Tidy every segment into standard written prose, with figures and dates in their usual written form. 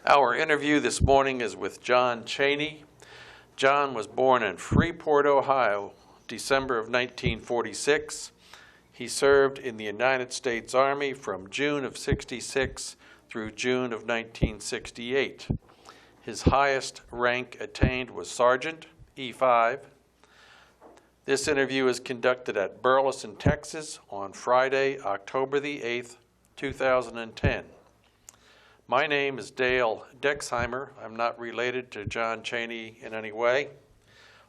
Our interview this morning is with John Chaney. John was born in Freeport, Ohio, December of 1946. He served in the United States Army from June of '66 through June of 1968. His highest rank attained was Sergeant, E5. This interview is conducted at Burleson, Texas on Friday, October the 8th, 2010. My name is Dale Dexheimer. I'm not related to John Chaney in any way.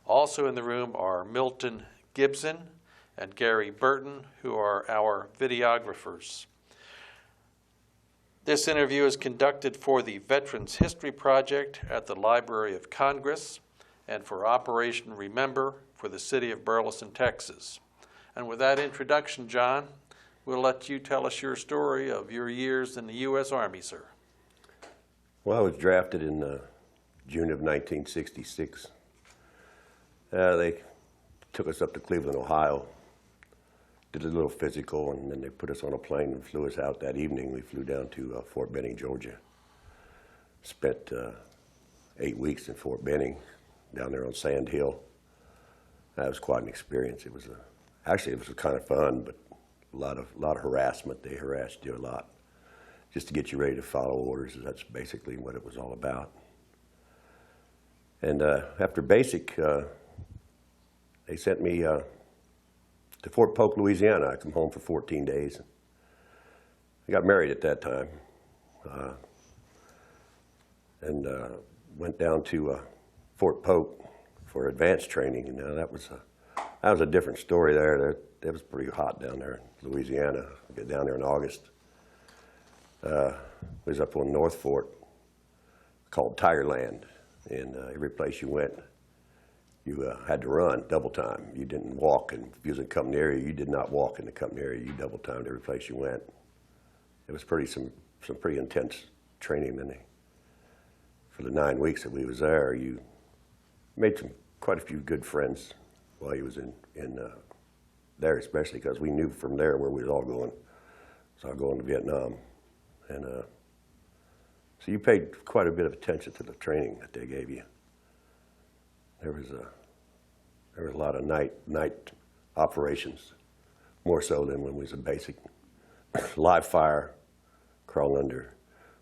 Also in the room are Milton Gibson and Gary Burton, who are our videographers. This interview is conducted for the Veterans History Project at the Library of Congress and for Operation Remember for the city of Burleson, Texas. And with that introduction, John, we'll let you tell us your story of your years in the U.S. Army, sir. Well, I was drafted in June of 1966. They took us up to Cleveland, Ohio, did a little physical, and then they put us on a plane and flew us out that evening. We flew down to Fort Benning, Georgia. Spent 8 weeks in Fort Benning, down there on Sand Hill. That was quite an experience. It was actually it was kind of fun, but a lot of harassment. They harassed you a lot, just to get you ready to follow orders. That's basically what it was all about. And after basic, they sent me to Fort Polk, Louisiana. I come home for 14 days. I got married at that time, and went down to Fort Polk for advanced training. And that was a different story there. It was pretty hot down there in Louisiana. I got down there in August. It was up on North Fort called Tigerland, and every place you went, you had to run double time. You didn't walk, and if you was in the company area, you did not walk in the company area. You double timed every place you went. It was some pretty intense training. And for the 9 weeks that we was there, you made quite a few good friends while you was in there, especially because we knew from there where we was all going. So I was going to Vietnam. And so you paid quite a bit of attention to the training that they gave you. There was a lot of night operations, more so than when we was in basic. Live fire, crawl under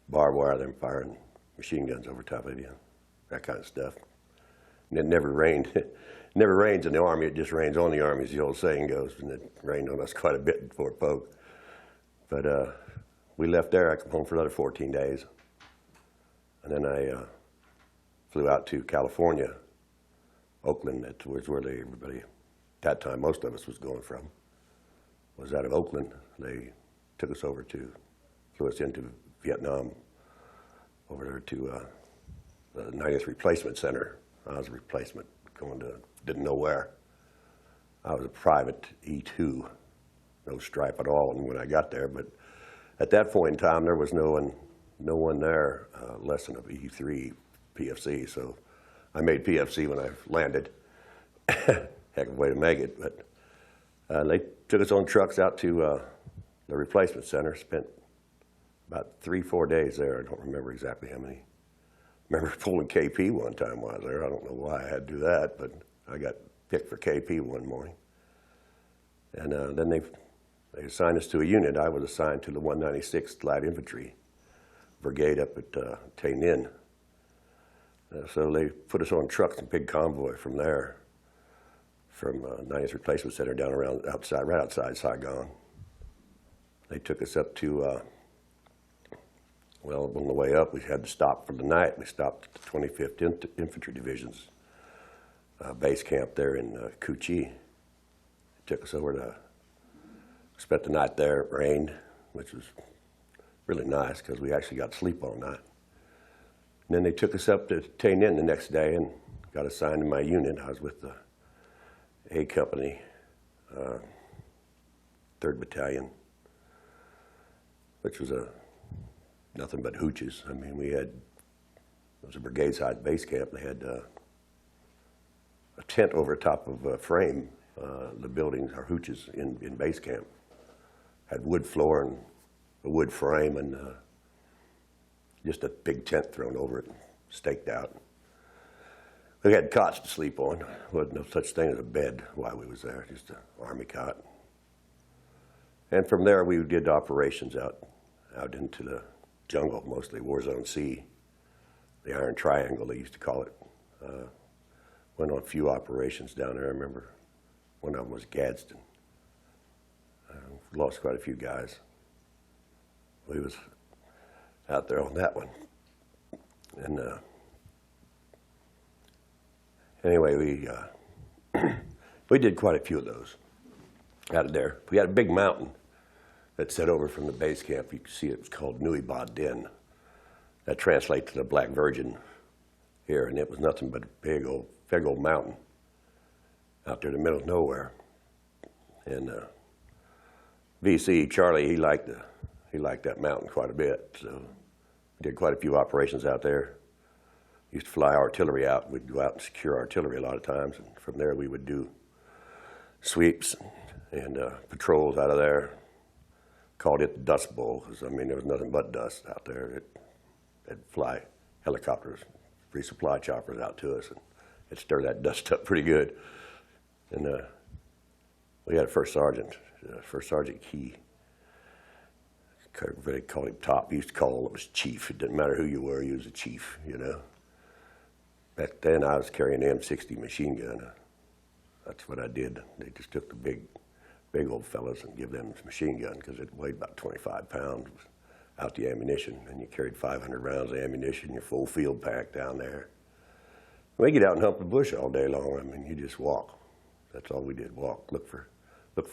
barbed wire, then firing machine guns over top of you, that kind of stuff. And it never rained. It never rains in the Army, it just rains on the Army, as the old saying goes, and it rained on us quite a bit in Fort Polk. But we left there. I come home for another 14 days. And then I flew out to California, Oakland. That was where everybody, at that time, most of us was going from, was out of Oakland. They took us over flew us into Vietnam, over there to the 90th Replacement Center. I was a replacement, didn't know where. I was a private E2, no stripe at all when I got there, but at that point in time, there was no one there less than an E3 PFC, so I made PFC when I landed. Heck of a way to make it, but they took us on trucks out to the replacement center, spent about 3-4 days there. I don't remember exactly how many. I remember pulling KP one time while I was there. I don't know why I had to do that, but I got picked for KP one morning. And then they assigned us to a unit. I was assigned to the 196th Light Infantry Brigade up at Tay Ninh. So they put us on trucks and big convoy from there, from 90th Replacement Center down around right outside Saigon. They took us up to, well, on the way up, we had to stop for the night. We stopped at the 25th Infantry Division's base camp there in Cu Chi. Took us over to, spent the night there. It rained, which was really nice because we actually got to sleep all night. And then they took us up to Tay Ninh the next day and got assigned to my unit. I was with the A Company, 3rd Battalion, which was nothing but hooches. I mean, it was a brigade-side base camp. They had a tent over top of a frame. The buildings, our hooches in base camp, had wood floor and a wood frame, and just a big tent thrown over it, staked out. We had cots to sleep on. There wasn't no such thing as a bed while we was there, just an army cot. And from there we did operations out into the jungle, mostly War Zone C, the Iron Triangle they used to call it. Went on a few operations down there. I remember one of them was Gadsden. Lost quite a few guys. We was out there on that one. And anyway, we did quite a few of those out of there. We had a big mountain that set over from the base camp. You can see it was called Nui Ba Din. That translates to the Black Virgin here, and it was nothing but a big old mountain out there in the middle of nowhere. And VC Charlie, he liked that mountain quite a bit, so we did quite a few operations out there. Used to fly artillery out. We'd go out and secure artillery a lot of times, and from there we would do sweeps and patrols out of there. Called it the Dust Bowl, because, I mean, there was nothing but dust out there. They'd fly helicopters, resupply choppers out to us, and it'd stir that dust up pretty good. And we had a First Sergeant Key. Everybody called him Top. He used to call him Chief. It didn't matter who you were, you was a chief, you know. Back then, I was carrying an M60 machine gun. That's what I did. They just took the big old fellas and give them this machine gun because it weighed about 25 pounds out the ammunition, and you carried 500 rounds of ammunition, your full field pack down there. We get out and hump the bush all day long. I mean, you just walk. That's all we did, walk, look for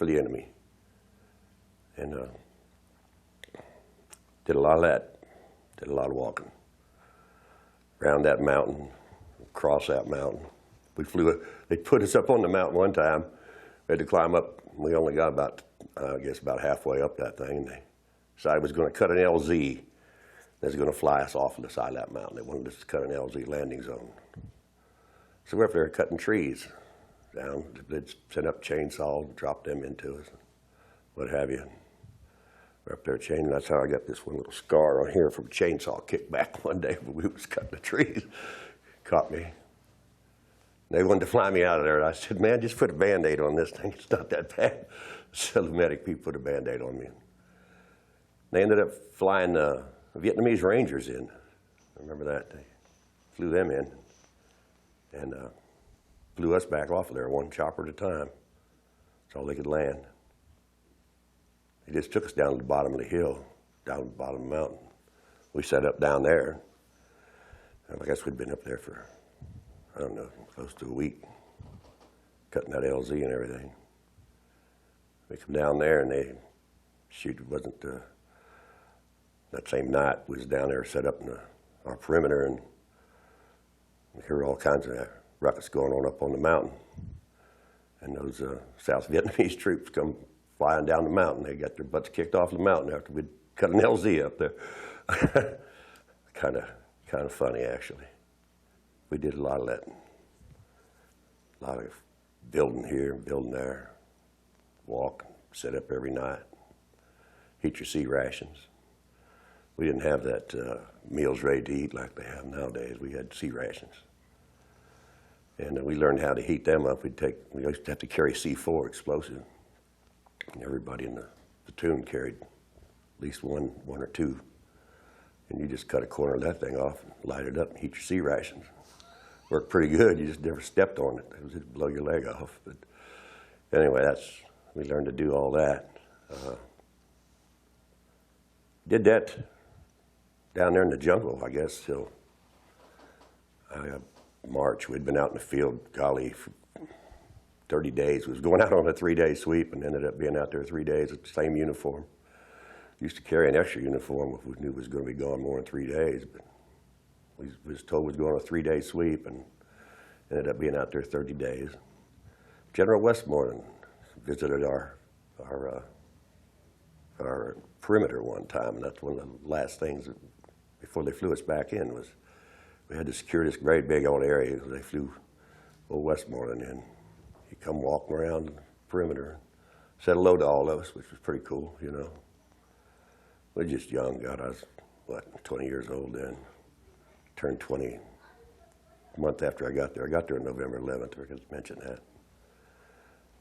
the enemy. And did a lot of that, did a lot of walking. Around that mountain, across that mountain. They put us up on the mountain one time. We had to climb up. We only got about halfway up that thing. And they decided was going to cut an LZ. They was going to fly us off on the side of that mountain. They wanted us to cut an LZ landing zone. So we're up there cutting trees down. They'd set up chainsaws, drop them into us, what have you. We're up there chaining. That's how I got this one little scar on here from a chainsaw kickback one day when we was cutting the trees. Caught me. They wanted to fly me out of there. I said, man, just put a Band-Aid on this thing. It's not that bad. So the medic people put a Band-Aid on me. They ended up flying Vietnamese Rangers in. I remember that. They flew them in and flew us back off of there one chopper at a time. That's all they could land. They just took us down to the bottom of the hill, down to the bottom of the mountain. We set up down there. I guess we'd been up there for, I don't know, close to a week, cutting that LZ and everything. We come down there and they shoot. It wasn't that same night. We was down there set up in our perimeter, and we hear all kinds of ruckus going on up on the mountain. And those South Vietnamese troops come flying down the mountain. They got their butts kicked off the mountain after we'd cut an LZ up there. Kind of funny, actually. We did a lot of that. A lot of building here, building there, walk, set up every night, eat your C rations. We didn't have that meals ready to eat like they have nowadays. We had C rations. And we learned how to heat them up. We used to have to carry C4 explosive. And everybody in the platoon carried at least one or two. And you just cut a corner of that thing off and light it up and heat your C rations. Worked pretty good. You just never stepped on it. It would just blow your leg off. But anyway, we learned to do all that. Did that down there in the jungle, I guess, till March. We'd been out in the field, golly, for 30 days. We was going out on a 3-day sweep and ended up being out there 3 days with the same uniform. Used to carry an extra uniform if we knew we was going to be gone more than 3 days, but we was told we was going on a 3-day sweep and ended up being out there 30 days. General Westmoreland visited our perimeter one time, and that's one of the last things before they flew us back in was we had to secure this great big old area. They flew old Westmoreland in. He come walking around the perimeter, said hello to all of us, which was pretty cool, you know. We were just young, God, I was what, 20 years old then. Turned 20 a month after I got there. I got there on November 11th, I forgot to mention that,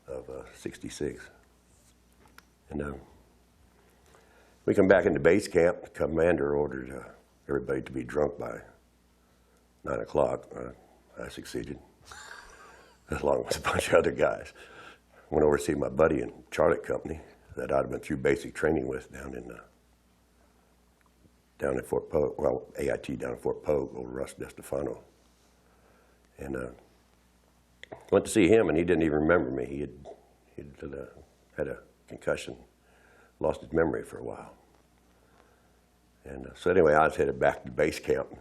of 66. And we come back into base camp. The commander ordered everybody to be drunk by 9 o'clock. I succeeded, along with a bunch of other guys. Went over to see my buddy in Charlotte Company that I'd been through basic training with down at Fort Polk, well, AIT down at Fort Polk, over Russ DeStefano. And went to see him, and he didn't even remember me. He had a concussion, lost his memory for a while. And so anyway, I was headed back to base camp.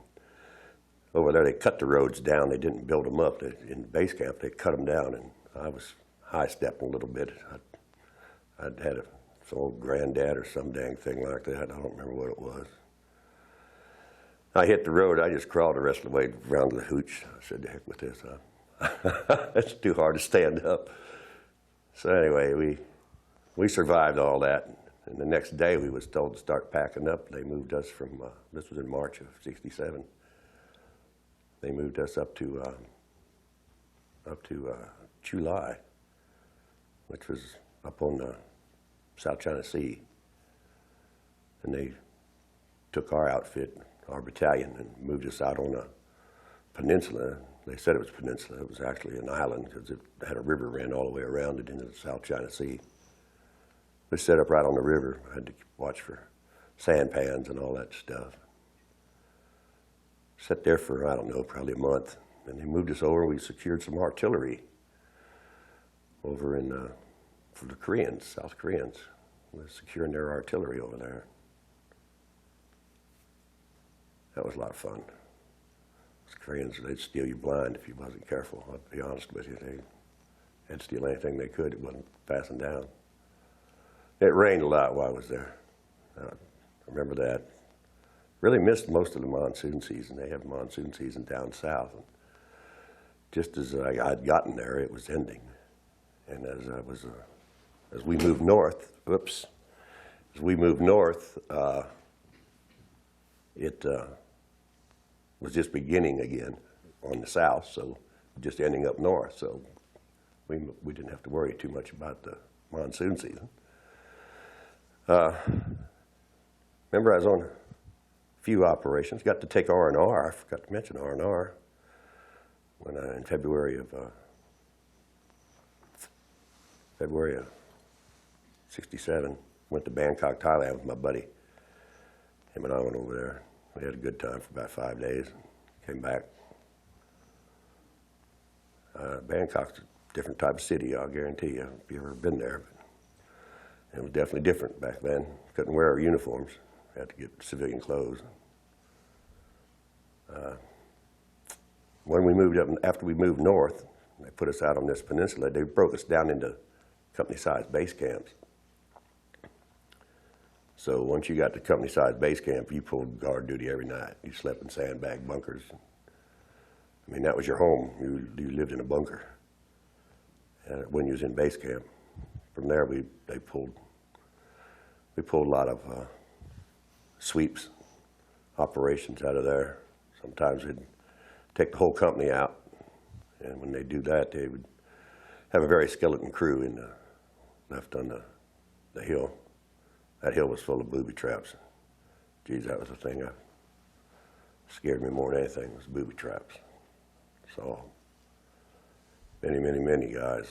Over there, they cut the roads down. They didn't build them up. In base camp, they cut them down, and I was high-stepping a little bit. I'd had some old granddad or some dang thing like that. I don't remember what it was. I hit the road. I just crawled the rest of the way around the hooch. I said, "The heck with this. It's too hard to stand up." So anyway, we survived all that. And the next day, we was told to start packing up. They moved us from, this was in March of '67. They moved us up to July, which was up on the South China Sea. And they took our outfit, our battalion, and moved us out on a peninsula. They said it was a peninsula. It was actually an island because it had a river ran all the way around it into the South China Sea. We set up right on the river. I had to watch for sampans and all that stuff. Sat there for, I don't know, probably a month. And they moved us over. We secured some artillery over for the Koreans, South Koreans. We were securing their artillery over there. That was a lot of fun. Those Koreans, they'd steal you blind if you wasn't careful. I'll be honest with you. They'd steal anything they could. It wasn't passing down. It rained a lot while I was there. I remember that. Really missed most of the monsoon season. They have monsoon season down south. And just as I'd gotten there, it was ending. And as we moved north, it was just beginning again on the south, so just ending up north. So we didn't have to worry too much about the monsoon season. Remember, I was on a few operations. Got to take R&R. I forgot to mention R&R when in February of '67. Went to Bangkok, Thailand with my buddy. Him and I went over there. We had a good time for about 5 days. Came back. Bangkok's a different type of city, I'll guarantee you, if you've ever been there. But it was definitely different back then. Couldn't wear our uniforms. Had to get civilian clothes. When we moved up, after we moved north, they put us out on this peninsula. They broke us down into company-sized base camps. So once you got to company-sized base camp, you pulled guard duty every night. You slept in sandbag bunkers. I mean, that was your home. You lived in a bunker when you was in base camp. From there, we pulled a lot of sweeps operations out of there. Sometimes we'd take the whole company out, and when they do that, they would have a very skeleton crew left on the hill. That hill was full of booby traps. Geez, that was the thing that scared me more than anything, was booby traps. So many guys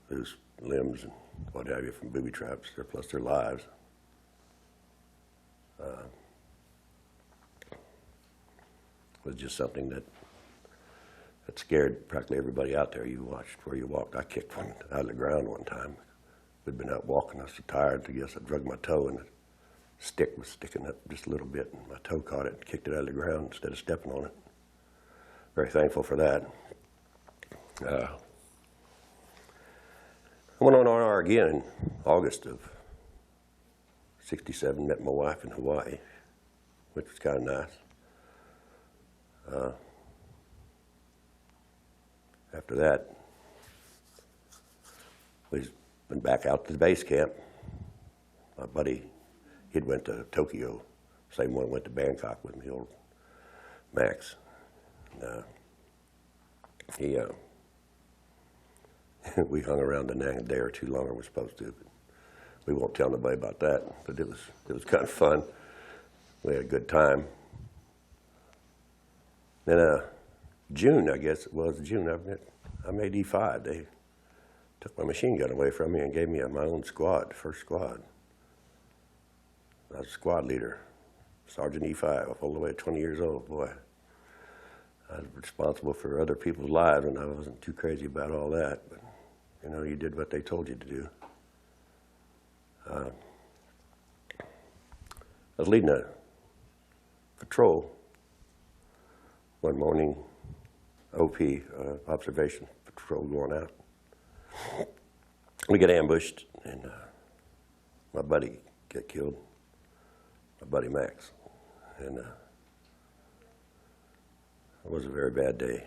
lose limbs and what have you from booby traps, plus their lives. It was just something that scared practically everybody out there. You watched where you walked. I kicked one out of the ground one time. We'd been out walking. I was so tired. I guess I drug my toe, and the stick was sticking up just a little bit, and my toe caught it and kicked it out of the ground instead of stepping on it. Very thankful for that. I went on R&R again in August of '67. Met my wife in Hawaii, which was kind of nice. After that, we've been back out to the base camp. My buddy, he'd went to Tokyo Same one went to Bangkok with me, old Max. He we hung around Da Nang a day or two longer than we're supposed to. But we won't tell nobody about that. But it was kind of fun. We had a good time. Then June, I guess it was June. I made E5. They took my machine gun away from me and gave me my own squad, first squad. I was a squad leader, Sergeant E5, all the way to 20 years old. Boy, I was responsible for other people's lives, and I wasn't too crazy about all that. But you know, you did what they told you to do. I was leading a patrol one morning, OP, observation patrol going out. We get ambushed, and my buddy get killed, my buddy Max. And it was a very bad day,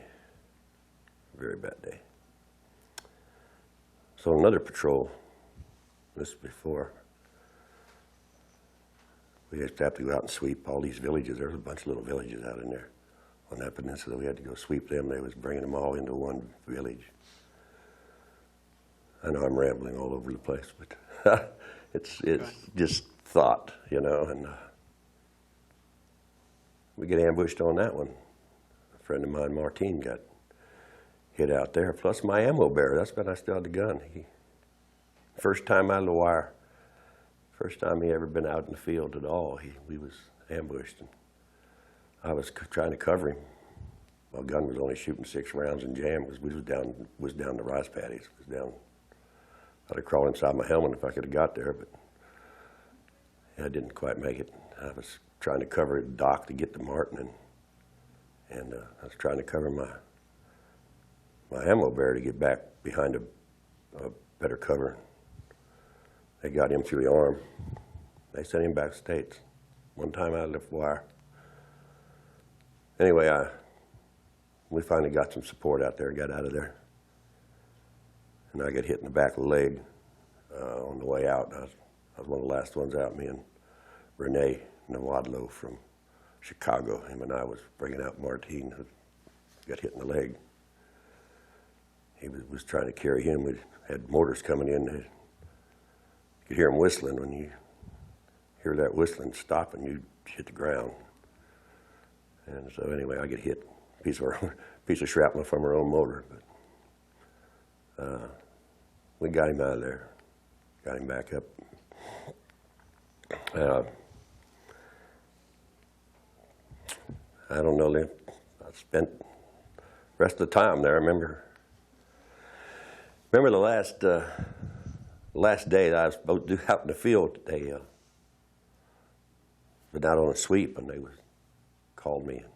very bad day. So another patrol, this is before, we used to have to go out and sweep all these villages. There was a bunch of little villages out in there on that peninsula. We had to go sweep them. They was bringing them all into one village. I know I'm rambling all over the place, but it's just thought, you know. And we get ambushed on that one. A friend of mine, Martin, got hit out there. Plus my ammo bearer. That's when I still had the gun. First time out of the wire. First time he ever been out in the field at all. We was ambushed, and I was trying to cover him. My gun was only shooting 6 rounds and jammed because we was down the rice paddies. It was down. I'd have crawled inside my helmet if I could have got there, but I didn't quite make it. I was trying to cover the dock to get to Martin, and I was trying to cover my ammo bearer to get back behind a better cover. They got him through the arm. They sent him back to States. One time out of the wire. Anyway, we finally got some support out there and got out of there. And I got hit in the back of the leg on the way out. I was one of the last ones out. Me and Rene Nawadlo from Chicago. Him and I was bringing out Martin, who got hit in the leg. He was trying to carry him. We had mortars coming in. You could hear him whistling. When you hear that whistling stopping, you hit the ground. And so anyway, I get hit. Piece of shrapnel from our own motor. But we got him out of there. Got him back up. I don't know. I spent the rest of the time there. I remember the last day that I was supposed to do out in the field. They been out on a sweep, and they called me and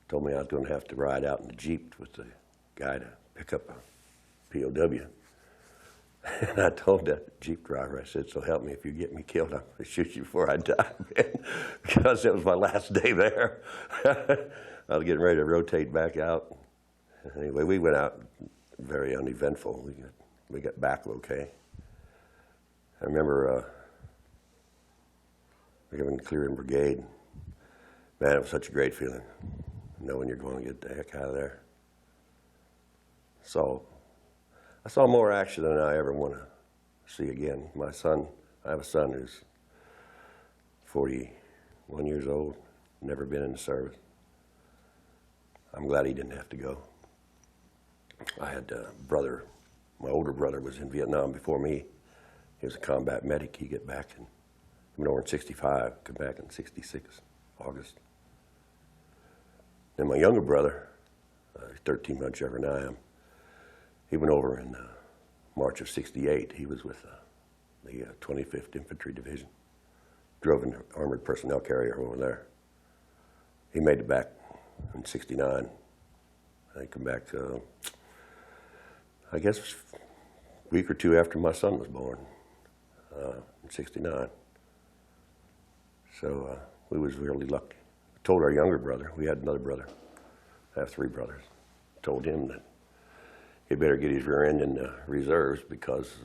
told me I was going to have to ride out in the Jeep with the guy to pick up a POW. And I told that Jeep driver, I said, so help me, if you get me killed, I'm going to shoot you before I die, man. Because it was my last day there. I was getting ready to rotate back out. Anyway, we went out very uneventful. We got back okay. I remember giving the clearing brigade. Man, it was such a great feeling, knowing you're going to get the heck out of there. So I saw more action than I ever want to see again. My son, I have a son who's 41 years old, never been in the service. I'm glad he didn't have to go. I had a brother, my older brother was in Vietnam before me. He was a combat medic. He got back in, he went over in 65, got back in 66, August. Then my younger brother, he's 13 months younger than I am, he went over in March of 68. He was with the 25th Infantry Division. Drove an armored personnel carrier over there. He made it back in 69. He come back, I guess, a week or two after my son was born, in 69. So we was really lucky. I told our younger brother, we had another brother, I have 3 brothers, told him that he better get his rear end in the reserves because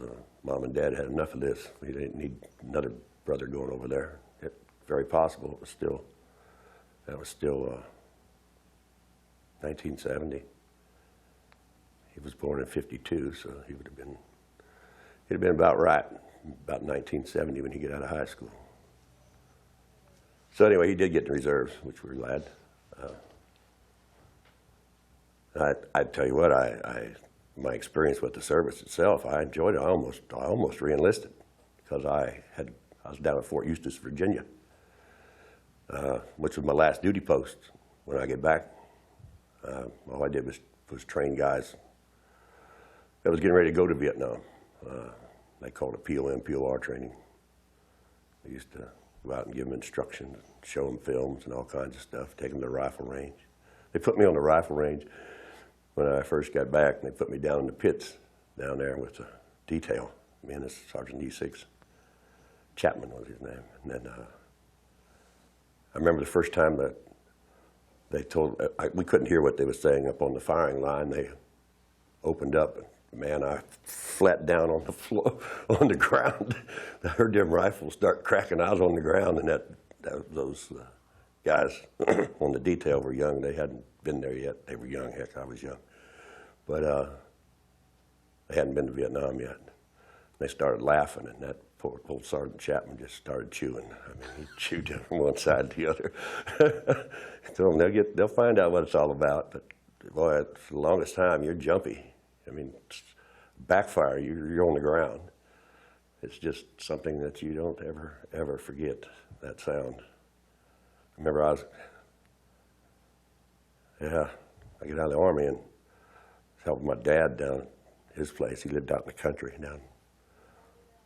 Mom and Dad had enough of this. We didn't need another brother going over there. very possible. That was still 1970. He was born in 52, so he'd have been about right, about 1970 when he got out of high school. So anyway, he did get in the reserves, which we're glad. I tell you what, my experience with the service itself, I enjoyed it. I almost re-enlisted because I was down at Fort Eustis, Virginia, which was my last duty post. When I get back, all I did was train guys that was getting ready to go to Vietnam. They called it POM, POR training. I used to go out and give them instruction, show them films and all kinds of stuff, take them to the rifle range. They put me on the rifle range when I first got back, and they put me down in the pits down there with the detail. Me and this Sergeant E6, Chapman was his name. And then I remember the first time that they told, we couldn't hear what they were saying up on the firing line. They opened up, and man, I flat down on the floor, on the ground. I heard them rifles start cracking. I was on the ground, and those guys on the detail were young. They hadn't been there yet. They were young. Heck, I was young. But they hadn't been to Vietnam yet. They started laughing, and that poor old Sergeant Chapman just started chewing. I mean, he chewed from one side to the other. So they'll find out what it's all about. But boy, for the longest time, you're jumpy. I mean, backfire, you're on the ground. It's just something that you don't ever forget, that sound. I remember I get out of the Army and helping my dad down at his place. He lived out in the country down.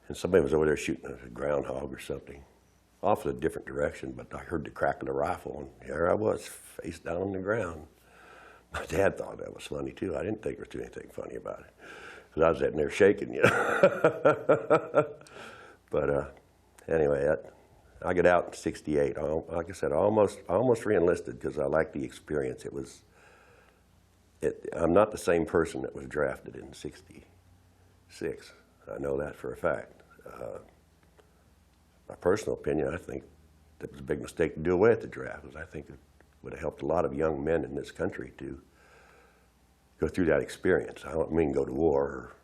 And somebody was over there shooting a groundhog or something, off in a different direction, but I heard the crack of the rifle, and there I was, face down on the ground. My dad thought that was funny, too. I didn't think there was anything funny about it, because I was sitting there shaking, you know. But anyway, I got out in '68. Like I said, I almost re-enlisted because I liked the experience. I'm not the same person that was drafted in '66. I know that for a fact. My personal opinion, I think it was a big mistake to do away with the draft, because I think it would have helped a lot of young men in this country to go through that experience. I don't mean go to war or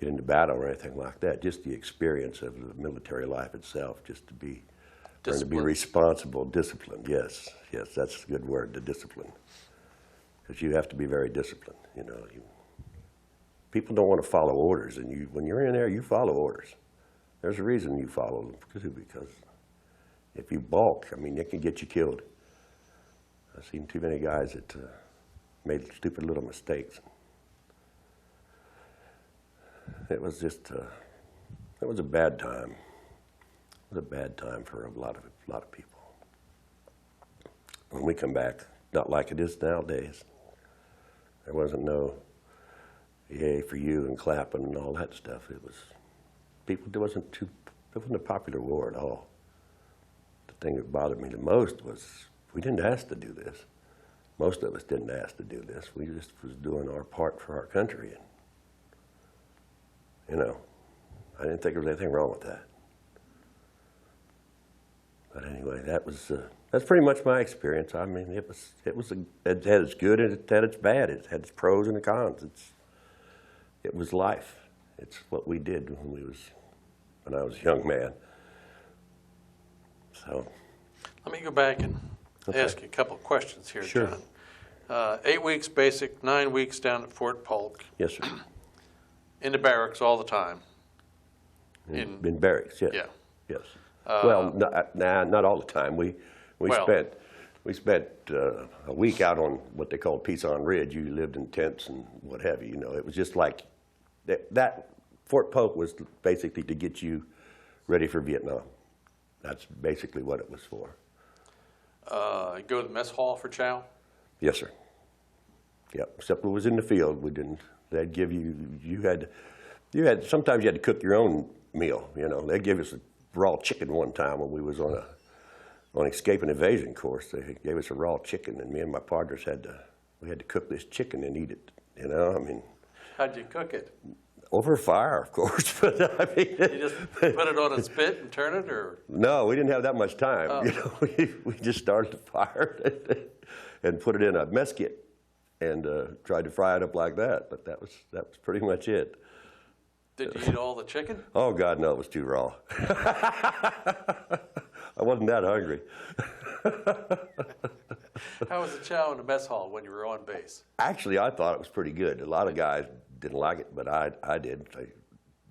get into battle or anything like that, just the experience of the military life itself, just to be learn to be responsible, disciplined. Yes, that's a good word, the discipline. Because you have to be very disciplined, you know. People don't want to follow orders, and when you're in there, you follow orders. There's a reason you follow them, because if you balk, I mean, it can get you killed. I've seen too many guys that made stupid little mistakes. It was just, it was a bad time. It was a bad time for a lot of people. When we come back, not like it is nowadays. There wasn't no yay for you and clapping and all that stuff. It wasn't a popular war at all. The thing that bothered me the most was we didn't ask to do this. Most of us didn't ask to do this. We just was doing our part for our country. And, you know, I didn't think there was anything wrong with that. But anyway, that's pretty much my experience. I mean, it had its good and it had its bad. It had its pros and the cons. It was life. It's what we did when I was a young man. So, let me go back and ask you a couple of questions here, sure. John. 8 weeks basic, 9 weeks down at Fort Polk. Yes, sir. In the barracks all the time. In barracks, yes. Yeah. Yes. Well, not all the time. We spent a week out on what they called Peace on Ridge. You lived in tents and what have you. You know, it was just like that. Fort Polk was basically to get you ready for Vietnam. That's basically what it was for. Go to the mess hall for chow? Yes, sir. Yep. Except it was in the field. We didn't. They'd give you had sometimes you had to cook your own meal. You know, they'd give us a raw chicken one time when we was on escape and evasion course. They gave us a raw chicken, and me and my partners had to cook this chicken and eat it. You know, I mean. How'd you cook it? Over fire, of course. But I mean, You just put it on a spit and turn it, or? no, we didn't have that much time. Oh. You know, we just started the fire and put it in a mess kit and tried to fry it up like that. But that was pretty much it. Did you eat all the chicken? Oh God, no, it was too raw. I wasn't that hungry. How was the chow in the mess hall when you were on base? Actually, I thought it was pretty good. A lot of guys didn't like it, but I did.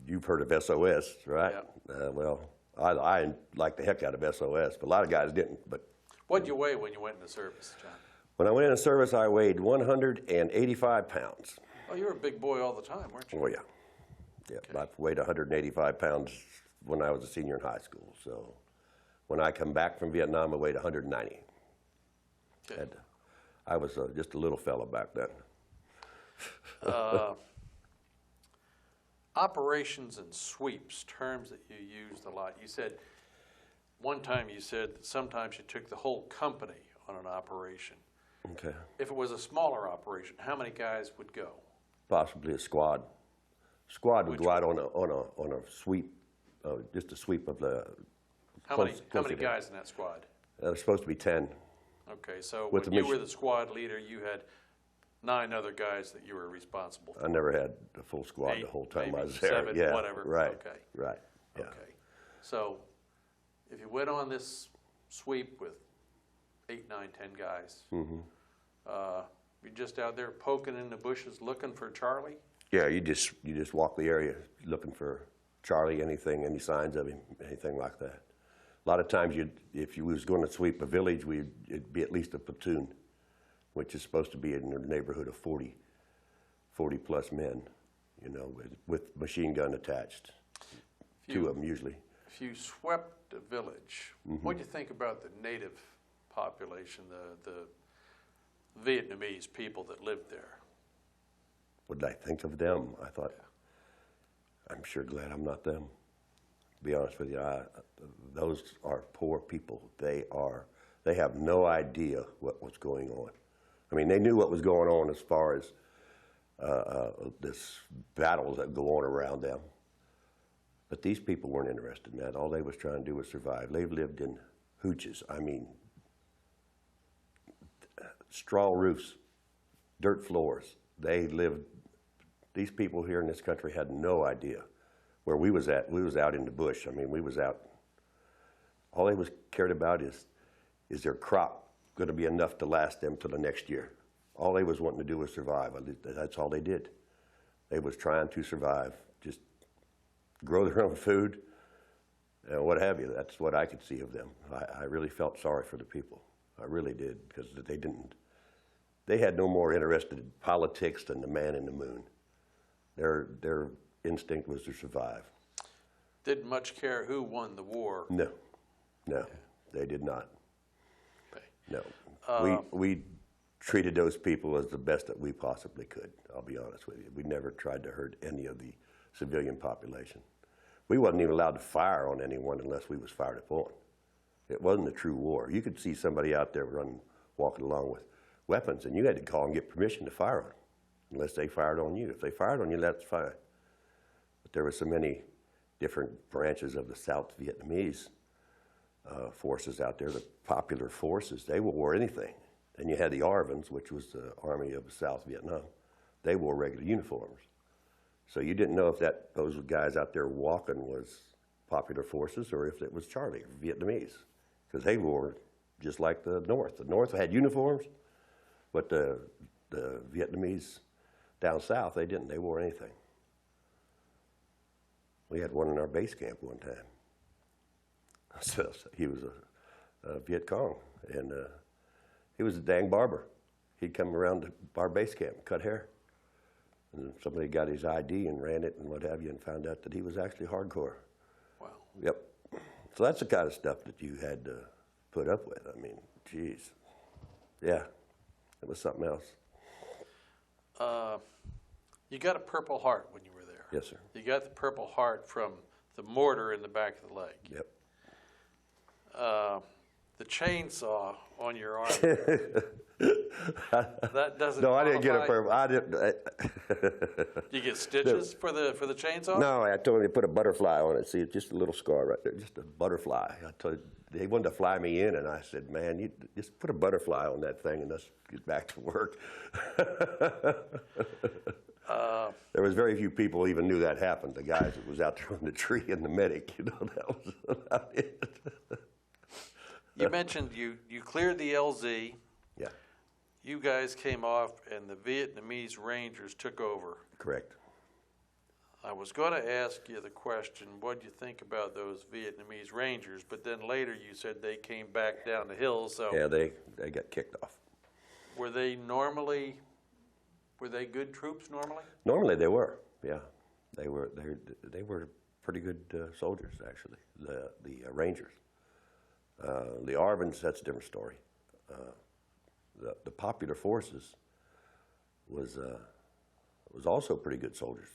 You've heard of SOS, right? Yeah. Well, I liked the heck out of SOS, but a lot of guys didn't. But What did you weigh when you went into service, John? when I went into service, I weighed 185 pounds. Oh, you were a big boy all the time, weren't you? Oh, yeah. Yeah, Okay. I weighed 185 pounds when I was a senior in high school. So when I come back from Vietnam, I weighed 190. Okay. And I was just a little fella back then. Operations and sweeps, terms that you used a lot. You said, one time you said that sometimes you took the whole company on an operation. Okay. If it was a smaller operation, how many guys would go? Possibly a squad. Squad would Which go out on a sweep, just a sweep of the. How many guys in that squad? There was supposed to be 10. Okay, so With when the you were the squad leader, you had 9 other guys that you were responsible for. I never had the full squad 8, the whole time I maybe was there. 7, Yeah, whatever. right. Okay. Right. Yeah. Okay. So if you went on this sweep with 8, 9, 10 guys, you're just out there poking in the bushes looking for Charlie? Yeah, you just walk the area looking for Charlie, anything, any signs of him, anything like that. A lot of times, if you was going to sweep a village, it'd be at least a platoon, which is supposed to be in the neighborhood of 40 plus men, you know, with machine gun attached to them usually. If you swept a village, what do you think about the native population, the Vietnamese people that lived there? What did I think of them? I thought, I'm sure glad I'm not them. To be honest with you, those are poor people. They have no idea what was going on. I mean, they knew what was going on as far as this battles that go on around them. But these people weren't interested in that. All they was trying to do was survive. They've lived in hooches. I mean, straw roofs, dirt floors. These people here in this country had no idea where we was at. We was out in the bush. I mean, we was out. All they was cared about is their crop going to be enough to last them till the next year. All they was wanting to do was survive. That's all they did. They was trying to survive, just grow their own food and what have you. That's what I could see of them. I really felt sorry for the people. I really did, because they had no more interest in politics than the man in the moon. Their instinct was to survive. Didn't much care who won the war. No, they did not. Okay. No, we treated those people as the best that we possibly could. I'll be honest with you. We never tried to hurt any of the civilian population. We wasn't even allowed to fire on anyone unless we was fired upon. It wasn't a true war. You could see somebody out there walking along with weapons, and you had to call and get permission to fire on them, unless they fired on you. If they fired on you, that's fine. But there were so many different branches of the South Vietnamese forces out there, the popular forces. They will wear anything. And you had the ARVNs, which was the Army of South Vietnam. They wore regular uniforms. So you didn't know if those guys out there walking was popular forces or if it was Charlie, or Vietnamese, because they wore just like the North. The North had uniforms, but the Vietnamese down south, they didn't. They wore anything. We had one in our base camp one time. So he was a Viet Cong, and he was a dang barber. He'd come around to our base camp and cut hair. And somebody got his ID and ran it and what have you, and found out that he was actually hardcore. Wow. Yep. So that's the kind of stuff that you had to put up with. I mean, geez. Yeah, it was something else. You got a Purple Heart when you were there. Yes, sir. You got the Purple Heart from the mortar in the back of the leg. Yep. The chainsaw on your arm. That doesn't. No, I didn't get a qualify? permit. You get stitches for the chainsaw? No, I told him to put a butterfly on it. See, it's just a little scar right there, just a butterfly. I told they wanted to fly me in, and I said, "Man, you just put a butterfly on that thing, and let's get back to work." There was very few people even knew that happened. The guys that was out there on the tree and the medic, that was about it. You mentioned you cleared the LZ. Yeah, You guys came off, and the Vietnamese Rangers took over. correct. I was going to ask you the question, what do you think about those Vietnamese Rangers? But then later you said they came back down the hill. So Yeah, they got kicked off. were they good troops normally? Normally they were, yeah. They were pretty good soldiers, actually, the Rangers. The Arvins, that's a different story. The Popular Forces was also pretty good soldiers.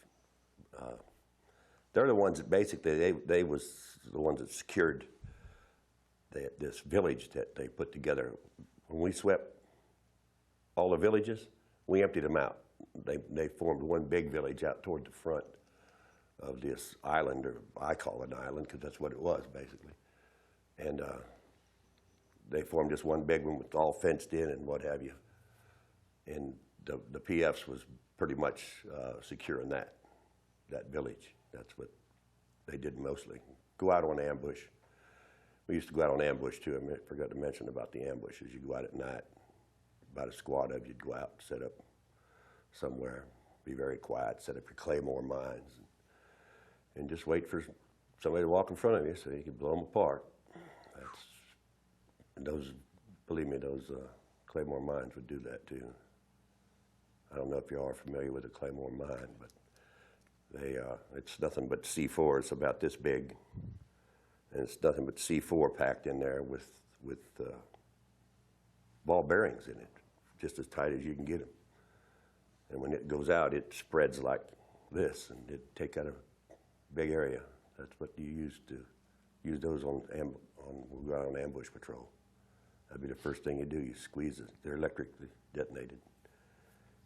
They're the ones that basically, they was the ones that secured this village that they put together. When we swept all the villages, we emptied them out. They formed one big village out toward the front of this island, or I call it an island because that's what it was basically. And they formed just one big one with all fenced in and what have you. And the PFs was pretty much securing that village. That's what they did mostly. Go out on ambush. We used to go out on ambush too. I forgot to mention about the ambushes. You go out at night, about a squad of you'd go out, set up somewhere, be very quiet, set up your claymore mines, and just wait for somebody to walk in front of you so you could blow them apart. And those, believe me, those claymore mines would do that too. I don't know if you are familiar with a claymore mine, but it's nothing but C4. It's about this big, and it's nothing but C4 packed in there with ball bearings in it, just as tight as you can get them. And when it goes out, it spreads like this, and it take out a big area. That's what you use those on we'll go out on ambush patrol. That'd be the first thing you do. You squeeze it. They're electrically detonated.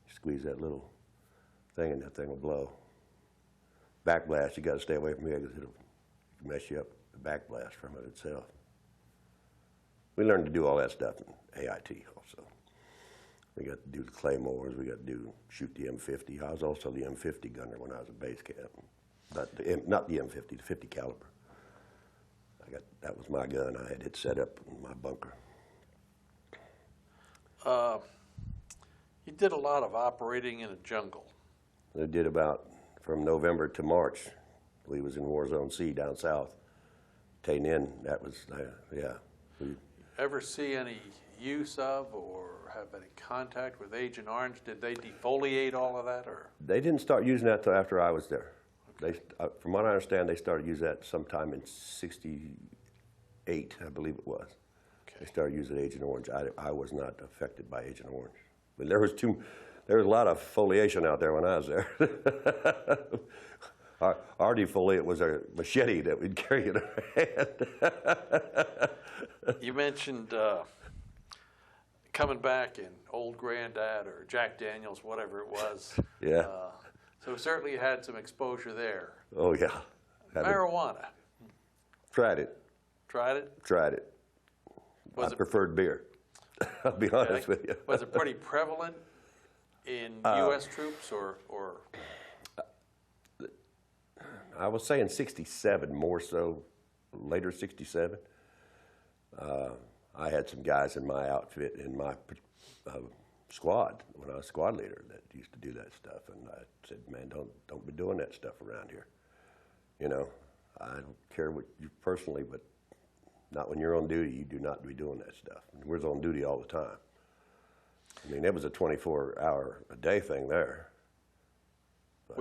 You squeeze that little thing, and that thing will blow. Backblast, you got to stay away from it because it'll mess you up. The backblast from it itself. We learned to do all that stuff in AIT also. We got to do the claymores. We got to shoot the M50. I was also the M50 gunner when I was at base camp. Not the M50, the 50 caliber. That was my gun. I had it set up in my bunker. You did a lot of operating in a jungle. I did about from November to March. We was in War Zone C down south. Tay Ninh, that was, yeah. Ever see any use of or have any contact with Agent Orange? Did they defoliate all of that, or? They didn't start using that until after I was there. Okay. From what I understand, they started using that sometime in '68, I believe it was. Okay. They started using Agent Orange. I was not affected by Agent Orange. But there was a lot of foliation out there when I was there. Our defoliate was a machete that we'd carry in our hand. You mentioned coming back in Old Grandad or Jack Daniels, whatever it was. Yeah. So certainly you had some exposure there. Oh, yeah. Marijuana. Tried it. Tried it? Tried it. I preferred beer. I'll be honest with you. Was it pretty prevalent in U.S. troops or? I was saying 67, more so later 67. I had some guys in my outfit, in my squad, when I was squad leader, that used to do that stuff. And I said, man, don't be doing that stuff around here. You know, I don't care what you personally, but not when you're on duty. You do not be doing that stuff. And we're on duty all the time. I mean, it was a 24-hour-a-day thing there. But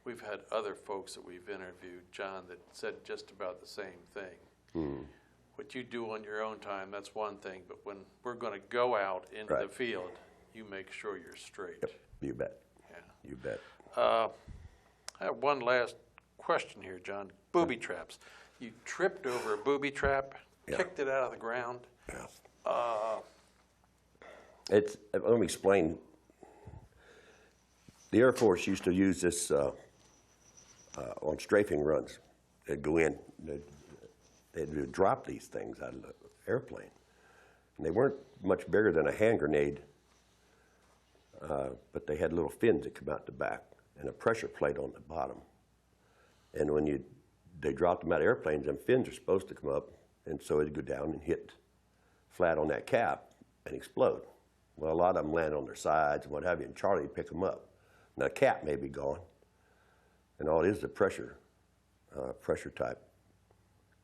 We've had other folks that we've interviewed, John, that said just about the same thing. Hmm. What you do on your own time, that's one thing, but when we're going to go out into the field, you make sure you're straight. Yep, you bet. Yeah. You bet. I have one last question here, John. Booby traps. You tripped over a booby trap, Yeah. kicked it out of the ground. Yeah. Let me explain. The Air Force used to use this on strafing runs. They'd go in, they'd drop these things out of the airplane. And they weren't much bigger than a hand grenade, but they had little fins that come out the back and a pressure plate on the bottom. And when they dropped them out of airplanes, them fins are supposed to come up, and so it'd go down and hit flat on that cap and explode. Well, a lot of them land on their sides and what have you, and Charlie would pick them up. Now, the cap may be gone, and all it is the pressure type.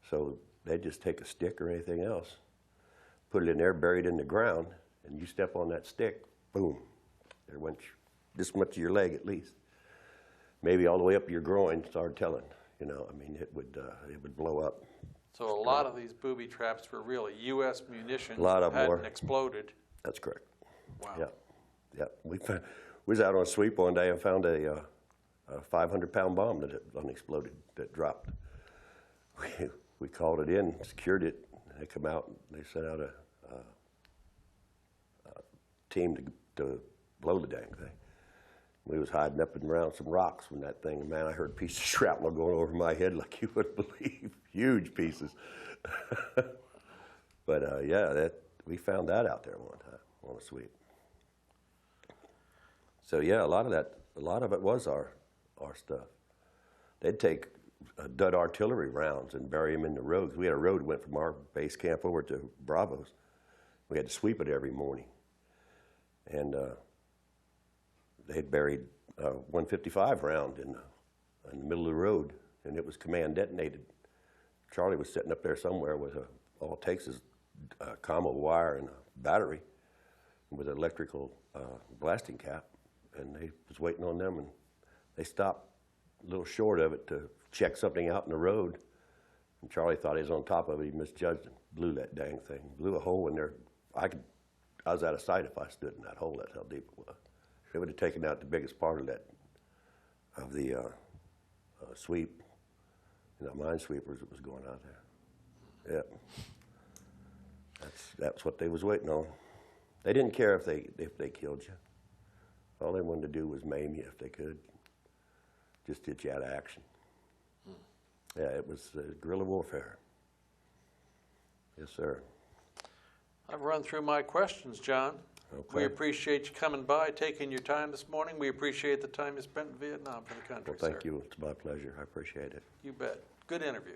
So they'd just take a stick or anything else, put it in there, buried in the ground, and you step on that stick, boom, there went this much of your leg at least. Maybe all the way up your groin, start telling. You know, I mean, it would blow up. So a lot of these booby traps were really U.S. munitions A lot that of them hadn't were. exploded. That's correct. Wow. Yeah. We was out on a sweep one day and found a 500-pound bomb that had unexploded that dropped. We called it in, secured it. They come out and they sent out a team to blow the dang thing. We was hiding up and around some rocks when that thing, man, I heard pieces of shrapnel going over my head like you wouldn't believe. Huge pieces. But yeah, we found that out there one time on a sweep. So yeah, a lot of it was our stuff. They'd take dud artillery rounds and bury them in the roads. We had a road that went from our base camp over to Bravo's. We had to sweep it every morning. And they'd buried a 155 round in the middle of the road, and it was command detonated. Charlie was sitting up there somewhere with all it takes is a combo wire and a battery with an electrical blasting cap, and they was waiting on them, and they stopped a little short of it to check something out in the road, and Charlie thought he was on top of it. He misjudged and blew that dang thing, blew a hole in there. I was out of sight if I stood in that hole. That's how deep it was. It would have taken out the biggest part of the sweep, minesweepers that was going out there. Yep. That's what they was waiting on. They didn't care if they killed you. All they wanted to do was maim you if they could. Just get you out of action. Yeah, it was guerrilla warfare. Yes, sir. I've run through my questions, John. Okay. We appreciate you coming by, taking your time this morning. We appreciate the time you spent in Vietnam for the country, Well, thank sir. you. It's my pleasure. I appreciate it. You bet. Good interview.